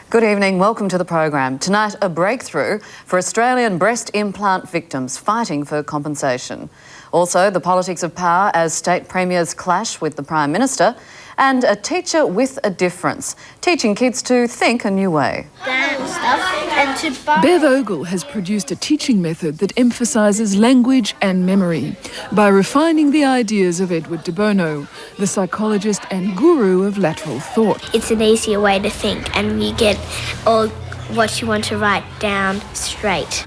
Good evening, welcome to the program. Tonight, a breakthrough for Australian breast implant victims fighting for compensation. Also, the politics of power as state premiers clash with the Prime Minister, and a teacher with a difference, teaching kids to think a new way. Bev Ogle has produced a teaching method that emphasises language and memory by refining the ideas of Edward de Bono, the psychologist and guru of lateral thought. It's an easier way to think, and you get all what you want to write down straight.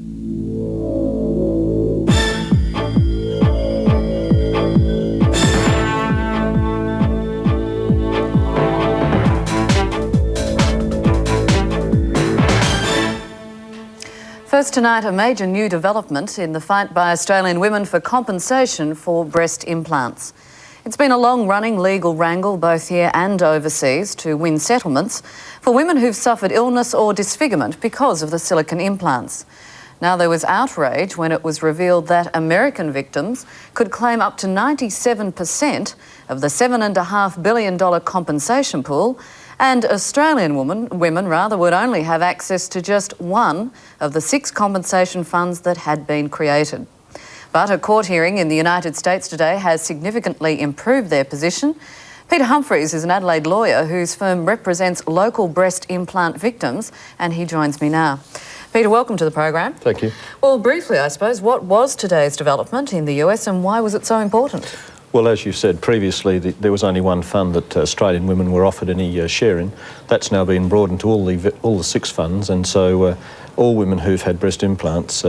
First tonight, a major new development in the fight by Australian women for compensation for breast implants. It's been a long-running legal wrangle both here and overseas to win settlements for women who've suffered illness or disfigurement because of the silicone implants. Now, there was outrage when it was revealed that American victims could claim up to 97% of the $7.5 billion compensation pool, and Australian women would only have access to just one of the 6 compensation funds that had been created. But a court hearing in the United States today has significantly improved their position. Peter Humphreys is an Adelaide lawyer whose firm represents local breast implant victims, and he joins me now. Peter, welcome to the program. Thank you. Well, briefly, I suppose, what was today's development in the US and why was it so important? Well, as you said previously, there was only one fund that Australian women were offered any share in. That's now been broadened to all the 6 funds, and so all women who've had breast implants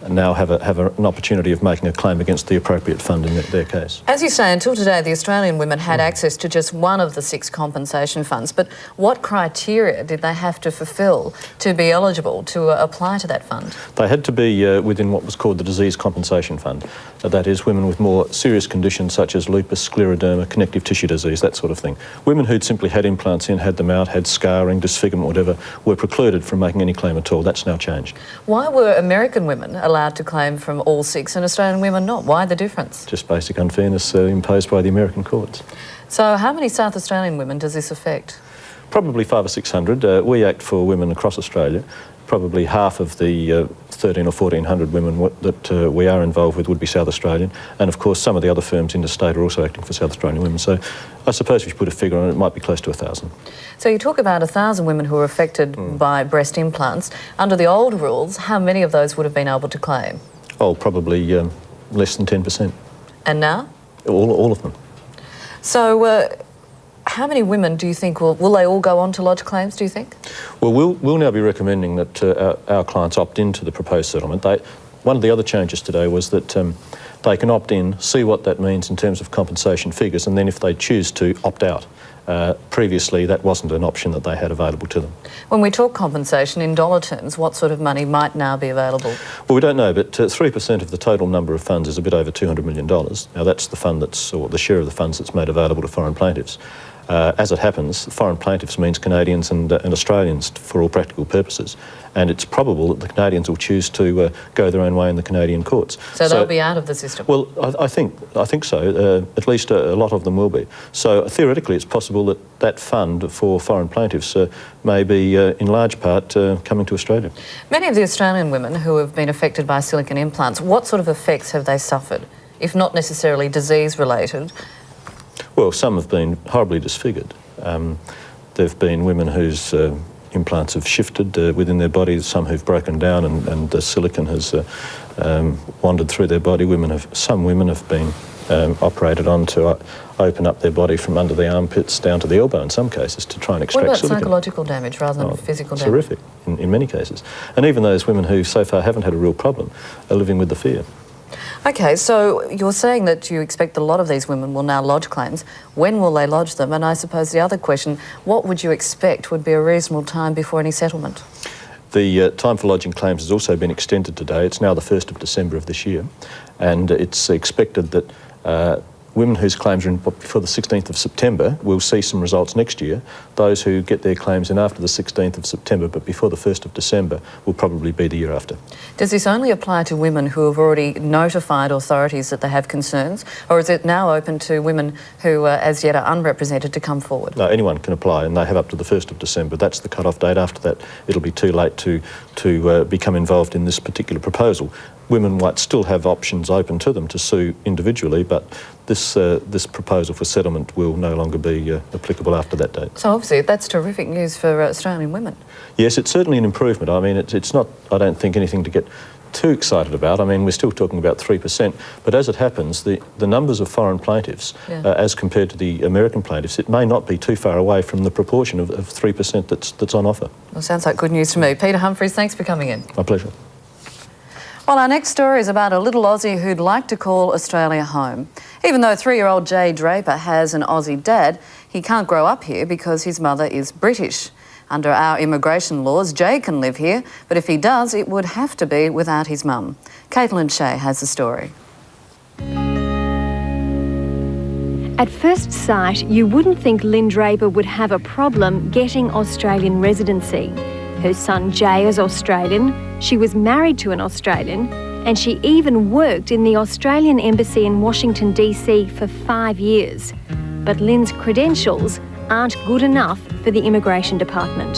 now have an opportunity of making a claim against the appropriate fund in their case. As you say, until today, the Australian women had access to just one of the 6 compensation funds, but what criteria did they have to fulfil to be eligible to apply to that fund? They had to be within what was called the Disease Compensation Fund. That is, women with more serious conditions such as lupus, scleroderma, connective tissue disease, that sort of thing. Women who'd simply had implants in, had them out, had scarring, disfigurement, whatever, were precluded from making any claim at all. That's now changed. Why were American women allowed to claim from all 6 and Australian women not? Why the difference? Just basic unfairness imposed by the American courts. So how many South Australian women does this affect? Probably 500 or 600. We act for women across Australia. Probably half of the 1,300 or 1,400 women that we are involved with would be South Australian, and of course some of the other firms in the state are also acting for South Australian women. So I suppose if you put a figure on it, it might be close to 1,000. So you talk about 1,000 women who were affected by breast implants. Under the old rules, how many of those would have been able to claim? Oh, probably less than 10%. And now? All of them. So how many women do you think will they all go on to lodge claims, do you think? Well, we'll now be recommending that our clients opt into the proposed settlement. One of the other changes today was that they can opt in, see what that means in terms of compensation figures, and then if they choose to opt out. Previously, that wasn't an option that they had available to them. When we talk compensation in dollar terms, what sort of money might now be available? Well, we don't know, but 3% of the total number of funds is a bit over $200 million. Now, that's the fund or the share of the funds that's made available to foreign plaintiffs. As it happens, foreign plaintiffs means Canadians and Australians for all practical purposes, and it's probable that the Canadians will choose to go their own way in the Canadian courts. So they'll be out of the system? Well, I think so. At least a lot of them will be. So theoretically, it's possible that that fund for foreign plaintiffs may be, in large part, coming to Australia. Many of the Australian women who have been affected by silicone implants, what sort of effects have they suffered, if not necessarily disease-related? Well, some have been horribly disfigured. There have been women whose implants have shifted within their bodies, some who've broken down and the silicone has wandered through their body. Some women have been operated on to open up their body from under the armpits down to the elbow in some cases to try and extract silicone. What about psychological damage rather than physical damage? Terrific, in many cases. And even those women who so far haven't had a real problem are living with the fear. OK, so you're saying that you expect a lot of these women will now lodge claims. When will they lodge them? And I suppose the other question, what would you expect would be a reasonable time before any settlement? The time for lodging claims has also been extended today. It's now the 1st of December of this year, and it's expected that women whose claims are in before the 16th of September will see some results next year. Those who get their claims in after the 16th of September but before the 1st of December will probably be the year after. Does this only apply to women who have already notified authorities that they have concerns, or is it now open to women who as yet are unrepresented to come forward? No, anyone can apply, and they have up to the 1st of December. That's the cut-off date. After that, it'll be too late to become involved in this particular proposal. Women might still have options open to them to sue individually, but this proposal for settlement will no longer be applicable after that date. So obviously that's terrific news for Australian women. Yes, it's certainly an improvement. I mean, it's not, I don't think, anything to get too excited about. I mean, we're still talking about 3%, but as it happens, the numbers of foreign plaintiffs, as compared to the American plaintiffs, it may not be too far away from the proportion of 3% that's on offer. Well, sounds like good news to me. Peter Humphries, thanks for coming in. My pleasure. Well, our next story is about a little Aussie who'd like to call Australia home. Even though 3-year-old Jay Draper has an Aussie dad, he can't grow up here because his mother is British. Under our immigration laws, Jay can live here, but if he does, it would have to be without his mum. Caitlin Shea has the story. At first sight, you wouldn't think Lynn Draper would have a problem getting Australian residency. Her son Jay is Australian, she was married to an Australian, and she even worked in the Australian Embassy in Washington DC for 5 years. But Lynn's credentials aren't good enough for the Immigration Department.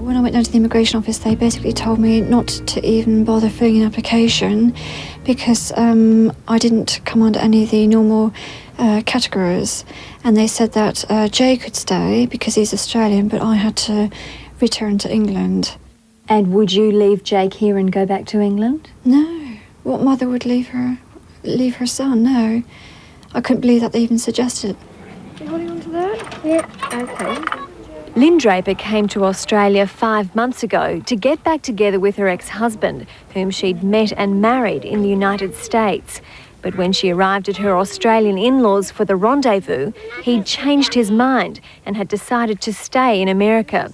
When I went down to the immigration office, they basically told me not to even bother filling an application because I didn't come under any of the normal categories. And they said that Jay could stay because he's Australian, but I had to return to England. And would you leave Jake here and go back to England? No. What mother would leave her son? No. I couldn't believe that they even suggested it. You holding on to that? Yeah, okay. Lynn Draper came to Australia 5 months ago to get back together with her ex-husband, whom she'd met and married in the United States. But when she arrived at her Australian in-laws for the rendezvous, he'd changed his mind and had decided to stay in America.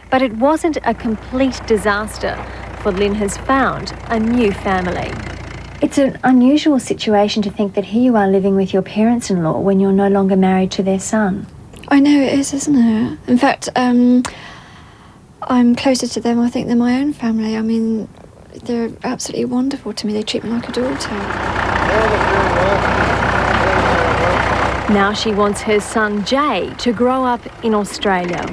But it wasn't a complete disaster, for Lynn has found a new family. It's an unusual situation to think that here you are living with your parents-in-law when you're no longer married to their son. I know it is, isn't it? In fact, I'm closer to them. I think they're my own family. I mean, they're absolutely wonderful to me. They treat me like a daughter. Now she wants her son Jay to grow up in Australia.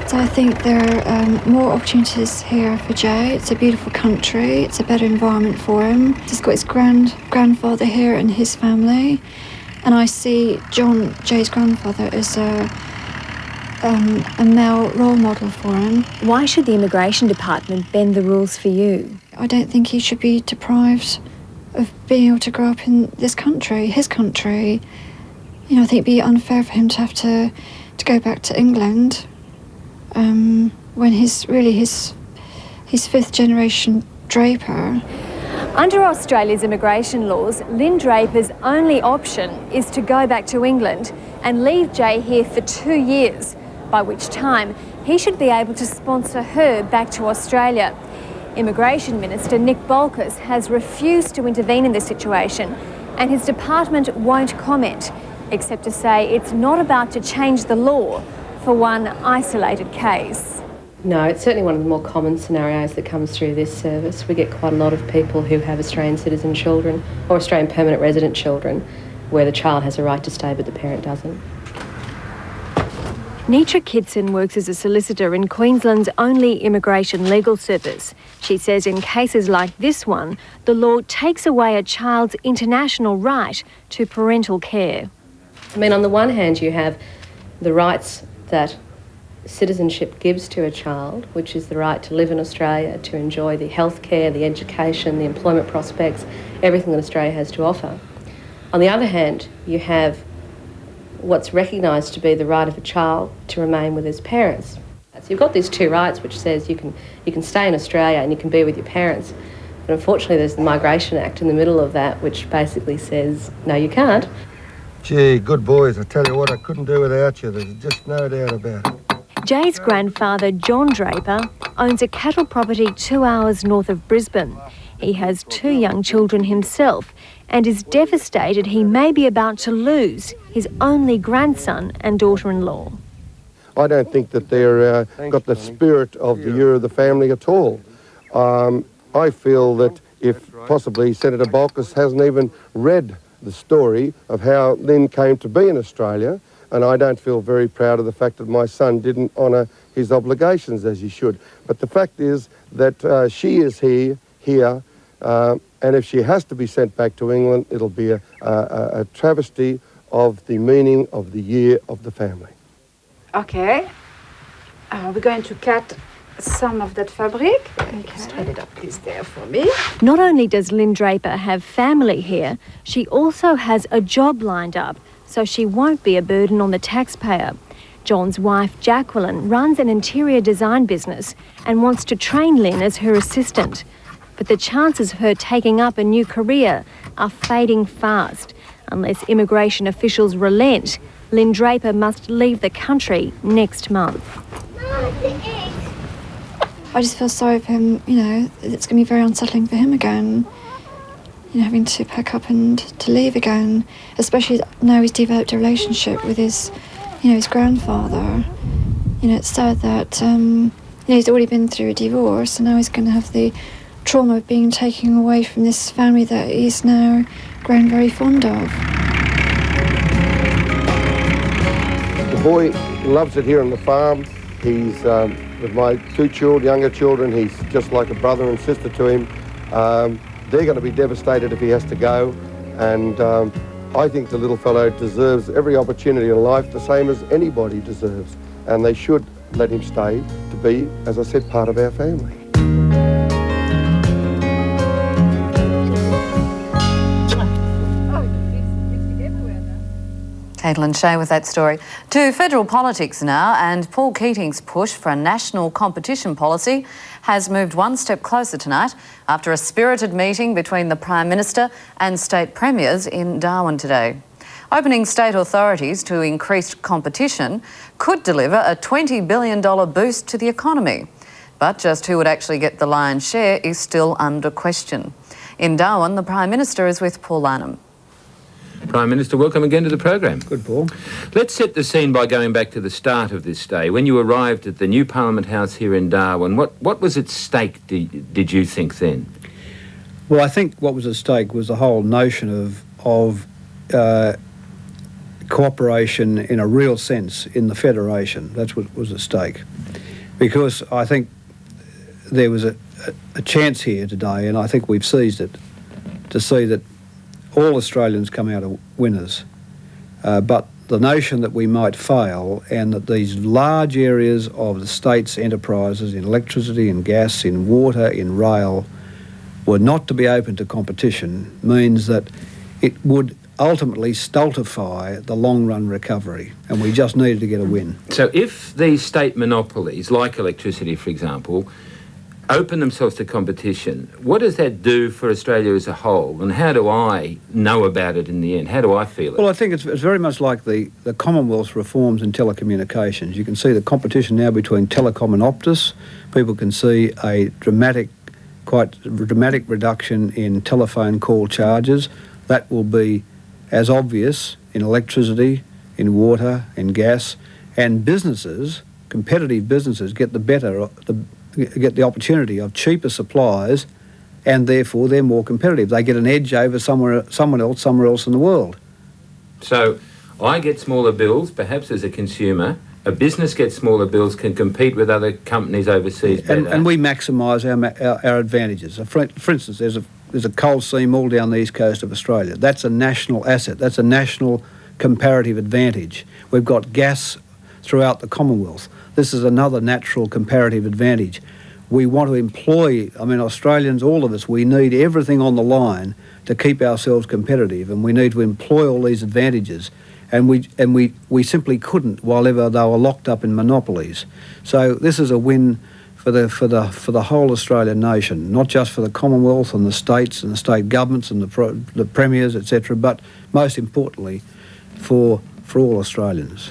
So I think there are more opportunities here for Jay. It's a beautiful country. It's a better environment for him. He's got his grandfather here and his family. And I see John, Jay's grandfather, as a male role model for him. Why should the Immigration Department bend the rules for you? I don't think he should be deprived of being able to grow up in this country, his country. You know, I think it'd be unfair for him to have to go back to England when he's really his 5th generation Draper. Under Australia's immigration laws, Lynn Draper's only option is to go back to England and leave Jay here for 2 years, by which time he should be able to sponsor her back to Australia. Immigration Minister Nick Bolkus has refused to intervene in this situation, and his department won't comment, except to say it's not about to change the law for one isolated case. No, it's certainly one of the more common scenarios that comes through this service. We get quite a lot of people who have Australian citizen children or Australian permanent resident children where the child has a right to stay but the parent doesn't. Neitra Kidson works as a solicitor in Queensland's only immigration legal service. She says in cases like this one, the law takes away a child's international right to parental care. I mean, on the one hand, you have the rights that citizenship gives to a child, which is the right to live in Australia, to enjoy the healthcare, the education, the employment prospects, everything that Australia has to offer. On the other hand, you have what's recognised to be the right of a child to remain with his parents. So you've got these two rights, which says you can stay in Australia and you can be with your parents. But unfortunately, there's the Migration Act in the middle of that, which basically says, no, you can't. Gee, good boys. I tell you what, I couldn't do without you. There's just no doubt about it. Jay's grandfather, John Draper, owns a cattle property 2 hours north of Brisbane. He has 2 young children himself and is devastated he may be about to lose his only grandson and daughter-in-law. I don't think that they're got the spirit of the year of the family at all. I feel that if possibly Senator Bolkus hasn't even read the story of how Lynn came to be in Australia, and I don't feel very proud of the fact that my son didn't honour his obligations as he should. But the fact is that she is here, and if she has to be sent back to England, it'll be a travesty of the meaning of the year of the family. Okay, we're going to cut some of that fabric. Straight it up, please, there for me. Not only does Lynn Draper have family here, she also has a job lined up, so she won't be a burden on the taxpayer. John's wife, Jacqueline, runs an interior design business and wants to train Lynn as her assistant. But the chances of her taking up a new career are fading fast. Unless immigration officials relent, Lynn Draper must leave the country next month. I just feel sorry for him, you know, it's going to be very unsettling for him again, you know, having to pack up and to leave again, especially now he's developed a relationship with his, you know, his grandfather. You know, it's sad that, you know, he's already been through a divorce and now he's going to have the trauma of being taken away from this family that he's now grown very fond of. The boy loves it here on the farm. He's, with my 2 younger children, he's just like a brother and sister to him. They're going to be devastated if he has to go. And I think the little fellow deserves every opportunity in life, the same as anybody deserves. And they should let him stay to be, as I said, part of our family. Caitlin Shea with that story. To federal politics now, and Paul Keating's push for a national competition policy has moved one step closer tonight after a spirited meeting between the Prime Minister and state premiers in Darwin today. Opening state authorities to increased competition could deliver a $20 billion boost to the economy. But just who would actually get the lion's share is still under question. In Darwin, the Prime Minister is with Paul Lanham. Prime Minister, welcome again to the program. Good, Paul. Let's set the scene by going back to the start of this day. When you arrived at the new Parliament House here in Darwin, what was at stake, did you think then? Well, I think what was at stake was the whole notion of cooperation in a real sense in the Federation. That's what was at stake. Because I think there was a chance here today, and I think we've seized it, to see that all Australians come out of winners. But the notion that we might fail and that these large areas of the state's enterprises in electricity, in gas, in water, in rail were not to be open to competition means that it would ultimately stultify the long-run recovery, and we just needed to get a win. So if these state monopolies, like electricity for example, open themselves to competition, what does that do for Australia as a whole, and how do I know about it in the end? How do I feel it? Well, I think it's very much like the Commonwealth reforms in telecommunications. You can see the competition now between Telecom and Optus. People can see a quite dramatic reduction in telephone call charges. That will be as obvious in electricity, in water, in gas, and businesses, competitive businesses, get the opportunity of cheaper supplies, and therefore they're more competitive. They get an edge over someone else somewhere else in the world. So I get smaller bills, perhaps as a consumer. A business gets smaller bills, can compete with other companies overseas better. And we maximise our advantages. For instance, there's a coal seam all down the east coast of Australia. That's a national asset. That's a national comparative advantage. We've got gas throughout the Commonwealth. This is another natural comparative advantage. We want to employ, Australians, all of us, we need everything on the line to keep ourselves competitive, and we need to employ all these advantages. And we simply couldn't while ever they were locked up in monopolies. So this is a win for the whole Australian nation, not just for the Commonwealth and the states and the state governments and the premiers, etc., but most importantly for all Australians.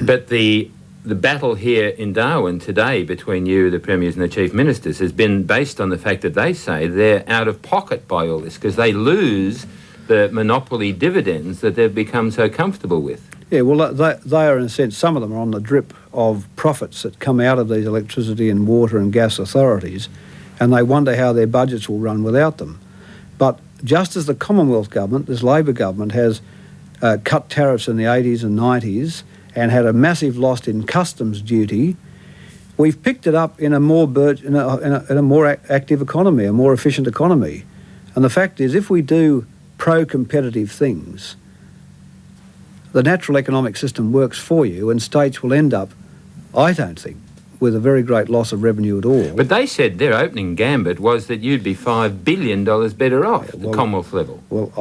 But the the battle here in Darwin today between you, the premiers and the chief ministers, has been based on the fact that they say they're out of pocket by all this because they lose the monopoly dividends that they've become so comfortable with. Yeah, well, they are, in a sense, some of them are on the drip of profits that come out of these electricity and water and gas authorities, and they wonder how their budgets will run without them. But just as the Commonwealth government, this Labor government, has cut tariffs in the 80s and 90s and had a massive loss in customs duty, we've picked it up in a more in a more active economy, a more efficient economy. And the fact is, if we do pro-competitive things, the natural economic system works for you, and states will end up, I don't think, with a very great loss of revenue at all. But they said their opening gambit was that you'd be $5 billion better off at the Commonwealth level. Well,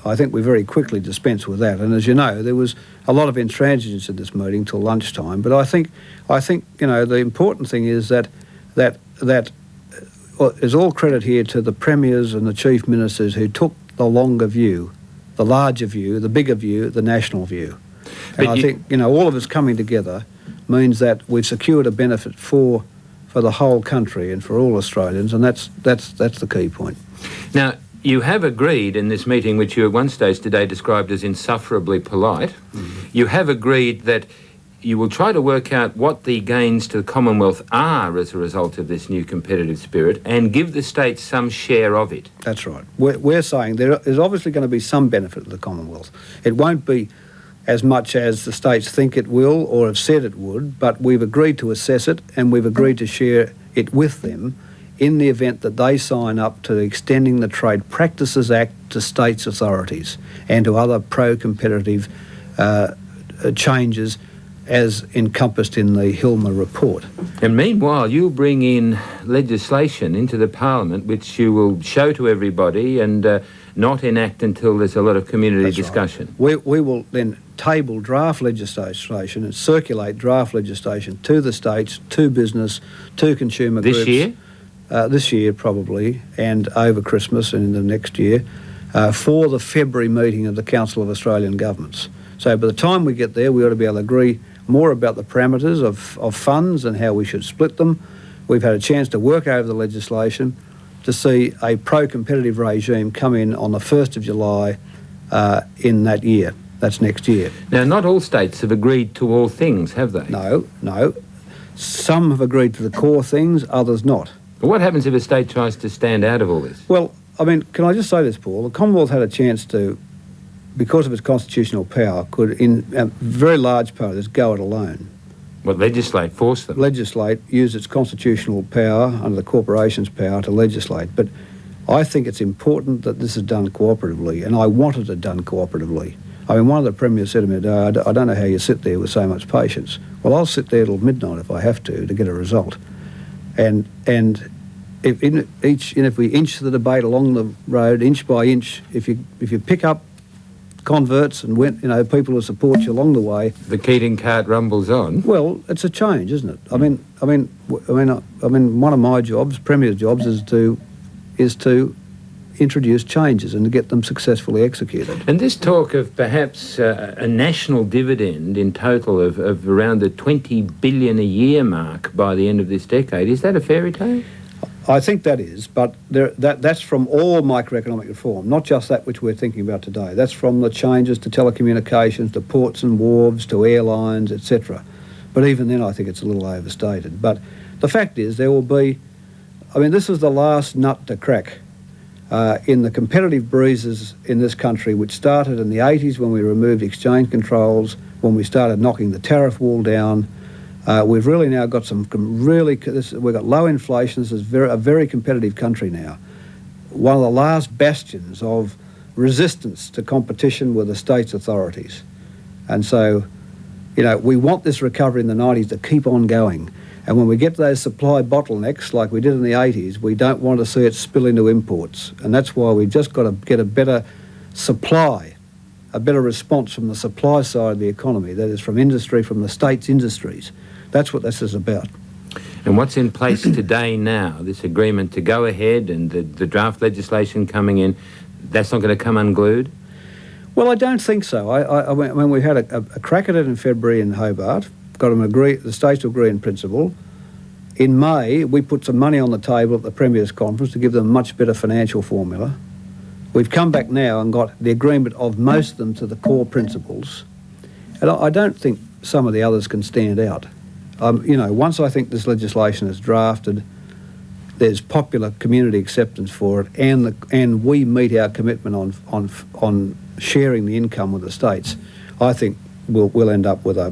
I think we very quickly dispensed with that. And as you know, there was a lot of intransigence at this meeting till lunchtime. But I think you know, the important thing is that there's all credit here to the premiers and the chief ministers who took the longer view, the larger view, the bigger view, the national view. And I think, you know, all of us coming together means that we've secured a benefit for the whole country and for all Australians, and that's the key point. Now, you have agreed in this meeting, which you at one stage today described as insufferably polite, you have agreed that you will try to work out what the gains to the Commonwealth are as a result of this new competitive spirit and give the states some share of it. That's right. We're saying there is obviously going to be some benefit to the Commonwealth. It won't be as much as the states think it will or have said it would, but we've agreed to assess it and we've agreed to share it with them in the event that they sign up to extending the Trade Practices Act to states' authorities and to other pro-competitive changes as encompassed in the Hilmer report. And meanwhile, you'll bring in legislation into the Parliament which you will show to everybody and not enact until there's a lot of community discussion. Right. We will then table draft legislation and circulate draft legislation to the states, to business, to consumer groups. This year? This year probably, and over Christmas and in the next year, for the February meeting of the Council of Australian Governments. So by the time we get there, we ought to be able to agree more about the parameters of funds and how we should split them. We've had a chance to work over the legislation to see a pro-competitive regime come in on the 1st of July in that year. That's next year. Now, not all states have agreed to all things, have they? No. Some have agreed to the core things, others not. But what happens if a state tries to stand out of all this? Well, I mean, can I just say this, Paul? The Commonwealth had a chance to, because of its constitutional power, could, in a very large part of this, go it alone. What, legislate, force them? Legislate, use its constitutional power under the Corporations' power to legislate. But I think it's important that this is done cooperatively, and I wanted it done cooperatively. I mean, one of the premiers said to me today, I don't know how you sit there with so much patience. Well, I'll sit there till midnight if I have to get a result. And if we inch the debate along the road, inch by inch, if you pick up converts and people who support you along the way, the Keating cart rumbles on. Well, it's a change, isn't it? I mean, one of my jobs, Premier's jobs, is to introduce changes and to get them successfully executed. And this talk of perhaps a national dividend in total of around the $20 billion a year mark by the end of this decade, is that a fairy tale? I think that is, but that's from all microeconomic reform, not just that which we're thinking about today. That's from the changes to telecommunications, to ports and wharves, to airlines, etc. But even then, I think it's a little overstated. But the fact is, there will be, this is the last nut to crack in the competitive breezes in this country, which started in the 80s when we removed exchange controls, when we started knocking the tariff wall down. We've really now got we've got low inflation. This is a very competitive country now. One of the last bastions of resistance to competition were the state's authorities. And so, we want this recovery in the 90s to keep on going. And when we get those supply bottlenecks, like we did in the 80s, we don't want to see it spill into imports. And that's why we've just got to get a better supply, a better response from the supply side of the economy, that is from industry, from the state's industries. That's what this is about. And what's in place today now, this agreement to go ahead and the draft legislation coming in, that's not going to come unglued? Well, I don't think so. I mean, we had a crack at it in February in Hobart, got them the states to agree in principle. In May, we put some money on the table at the Premier's Conference to give them a much better financial formula. We've come back now and got the agreement of most of them to the core principles. And I don't think some of the others can stand out. Once I think this legislation is drafted, there's popular community acceptance for it, and we meet our commitment on sharing the income with the states, I think we'll end up with a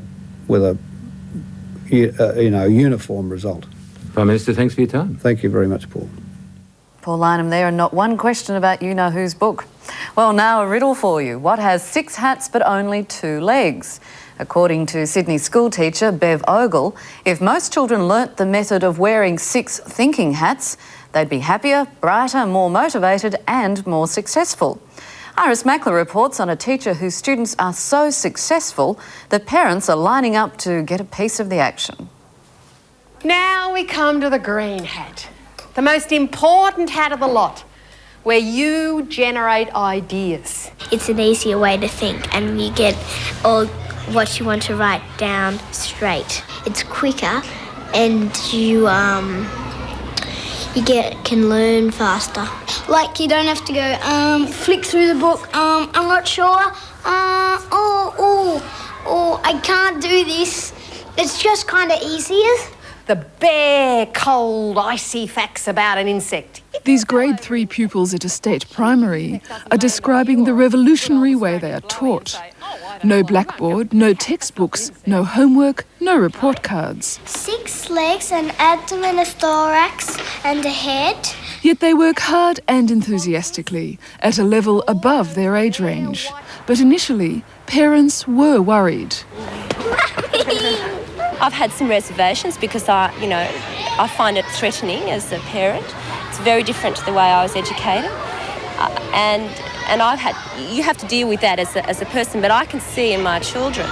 uniform result. Prime Minister, thanks for your time. Thank you very much, Paul. Paul Lynham there, and not one question about you-know-who's book. Well, now a riddle for you. What has 6 hats but only 2 legs? According to Sydney schoolteacher Bev Ogle, if most children learnt the method of wearing 6 thinking hats, they'd be happier, brighter, more motivated and more successful. Iris Mackler reports on a teacher whose students are so successful that parents are lining up to get a piece of the action. Now we come to the green hat, the most important hat of the lot, where you generate ideas. It's an easier way to think, and you get all what you want to write down straight. It's quicker, and you can learn faster. Like you don't have to go flick through the book. I'm not sure. I can't do this. It's just kind of easier. The bare, cold, icy facts about an insect. These grade 3 pupils at a state primary are describing the revolutionary way they are taught. No blackboard, no textbooks, no homework, no report cards. 6 legs, an abdomen, a thorax and a head. Yet they work hard and enthusiastically, at a level above their age range. But initially, parents were worried. I've had some reservations because I find it threatening as a parent. It's very different to the way I was educated. And you have to deal with that as a person, but I can see in my children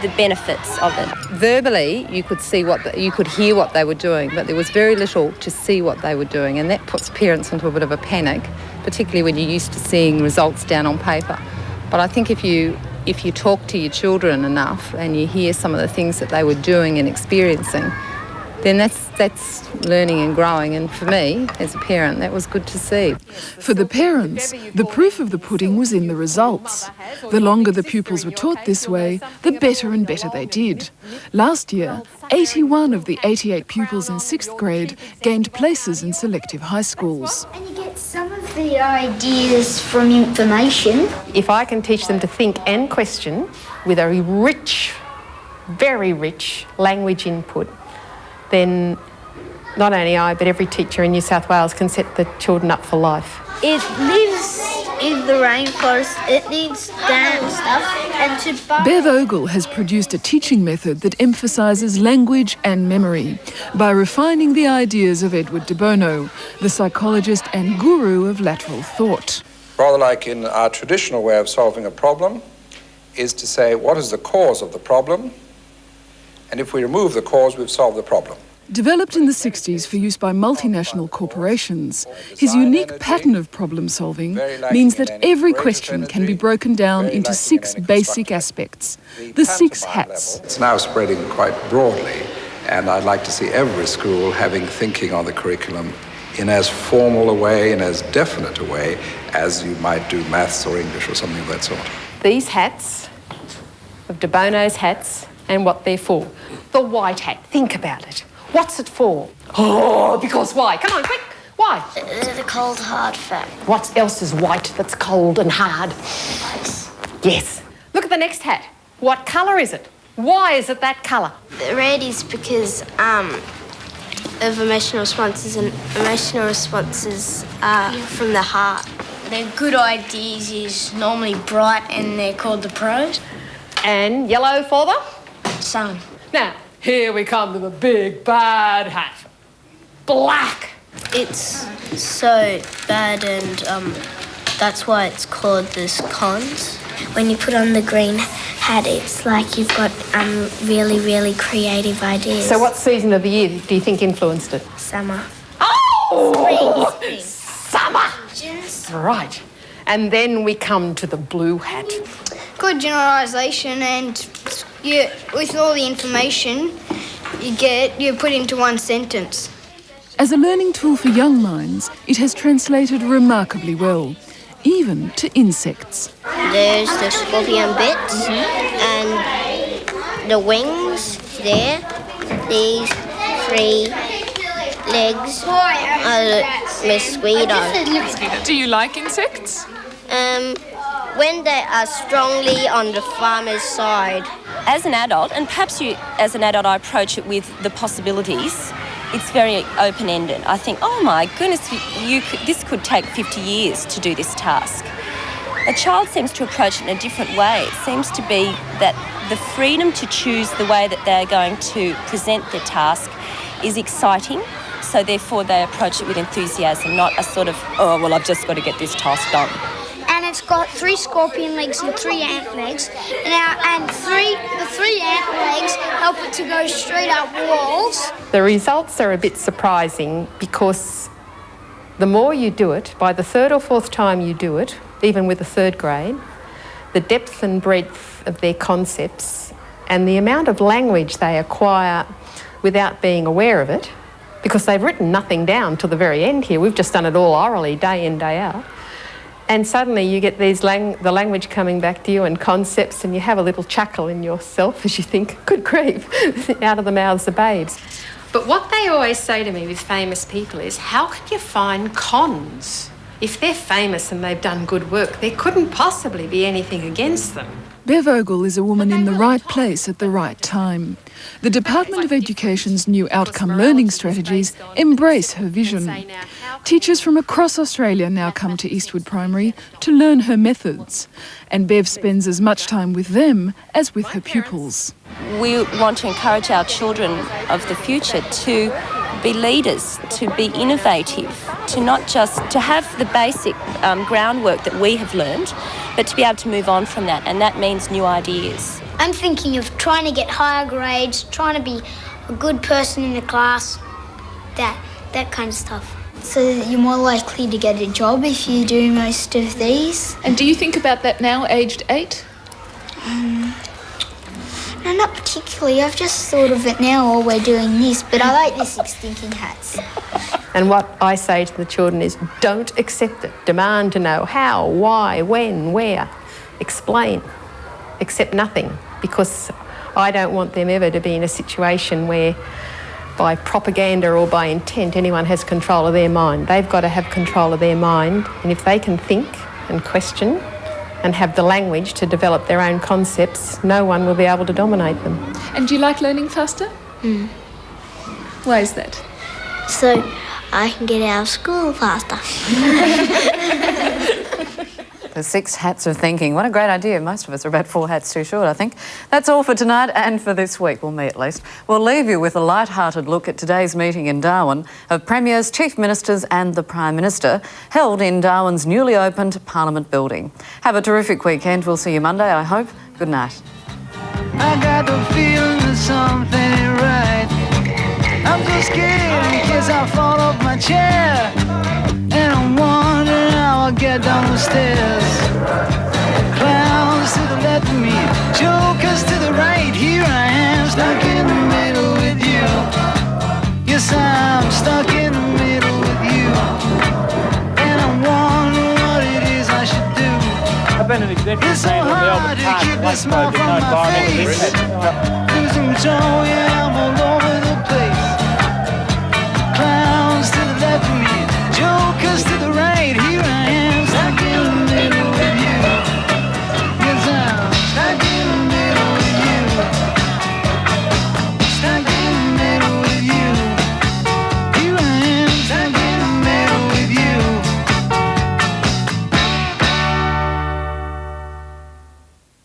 the benefits of it. Verbally, you could hear what they were doing, but there was very little to see what they were doing, and that puts parents into a bit of a panic, particularly when you're used to seeing results down on paper. But I think if you talk to your children enough and you hear some of the things that they were doing and experiencing, then that's learning and growing. And for me, as a parent, that was good to see. For the parents, the proof of the pudding was in the results. The longer the pupils were taught this way, the better and better they did. Last year, 81 of the 88 pupils in 6th grade gained places in selective high schools. And you get some of the ideas from information. If I can teach them to think and question with a rich, very rich language input, then not only I, but every teacher in New South Wales can set the children up for life. It lives in the rainforest. It needs dam stuff and to... Bev Ogle has produced a teaching method that emphasises language and memory by refining the ideas of Edward de Bono, the psychologist and guru of lateral thought. Rather like in our traditional way of solving a problem, is to say, what is the cause of the problem? And if we remove the cause, we've solved the problem. Developed in the 60s for use by multinational corporations, his unique pattern of problem solving means that every question can be broken down into 6 basic aspects, the 6 hats. It's now spreading quite broadly, and I'd like to see every school having thinking on the curriculum in as formal a way, in as definite a way as you might do maths or English or something of that sort. These hats, of de Bono's hats, and what they're for. The white hat, think about it. What's it for? Oh, because why? Come on, quick. Why? The cold, hard fact. What else is white that's cold and hard? Ice. Yes. Look at the next hat. What colour is it? Why is it that colour? The red is because of emotional responses, and emotional responses are from the heart. They're good ideas is normally bright and they're called the pros. And yellow for the? Sun. Now, here we come to the big bad hat. Black. It's so bad, and that's why it's called this cons. When you put on the green hat, it's like you've got really, really creative ideas. So what season of the year do you think influenced it? Summer. Oh! Spring. Summer! Right. And then we come to the blue hat. Good generalisation, and with all the information you get, you put into one sentence. As a learning tool for young minds, it has translated remarkably well, even to insects. There's the scorpion bits and the wings there. These 3 legs are the mosquito. Do you like insects? When they are strongly on the farmer's side. As an adult, and perhaps as an adult I approach it with the possibilities, it's very open-ended. I think, oh my goodness, this could take 50 years to do this task. A child seems to approach it in a different way. It seems to be that the freedom to choose the way that they're going to present their task is exciting, so therefore they approach it with enthusiasm, not a sort of, oh, well, I've just got to get this task done. And it's got 3 scorpion legs and 3 ant legs. And the 3 ant legs help it to go straight up walls. The results are a bit surprising because the more you do it, by the 3rd or 4th time you do it, even with the 3rd grade, the depth and breadth of their concepts and the amount of language they acquire without being aware of it, because they've written nothing down till the very end here. We've just done it all orally, day in, day out. And suddenly you get the language coming back to you and concepts, and you have a little chuckle in yourself as you think, good grief, out of the mouths of babes. But what they always say to me with famous people is, how can you find cons? If they're famous and they've done good work, there couldn't possibly be anything against them. Bev Ogle is a woman in the right place at the right time. The Department of Education's new outcome learning strategies embrace her vision. Teachers from across Australia now come to Eastwood Primary to learn her methods, and Bev spends as much time with them as with her pupils. We want to encourage our children of the future to be leaders, to be innovative, to not just to have the basic groundwork that we have learned, but to be able to move on from that, and that means new ideas. I'm thinking of trying to get higher grades, trying to be a good person in the class, that kind of stuff. So you're more likely to get a job if you do most of these. And do you think about that now, aged 8? No, not particularly. I've just thought of it now while we're doing this, but I like the 6 thinking hats. And what I say to the children is, don't accept it. Demand to know how, why, when, where. Explain. Accept nothing, because I don't want them ever to be in a situation where by propaganda or by intent anyone has control of their mind. They've got to have control of their mind, and if they can think and question and have the language to develop their own concepts, no one will be able to dominate them. And do you like learning faster? Why is that? So I can get out of school faster. The 6 hats of thinking. What a great idea. Most of us are about 4 hats too short, I think. That's all for tonight and for this week, well, me at least. We'll leave you with a light-hearted look at today's meeting in Darwin of Premiers, Chief Ministers and the Prime Minister, held in Darwin's newly opened Parliament building. Have a terrific weekend. We'll see you Monday, I hope. Good night. I got the feeling that something ain't right. I'm so scared in case I fall off my chair, and I'm wondering how I'll get down the stairs. Clowns to the left of me, jokers to the right. Here I am, stuck in the middle with you. Yes, I'm stuck in the middle with you, and I'm wondering what it is I should do. I've been an executive It's so hard to keep a smile from my face. Losing joy.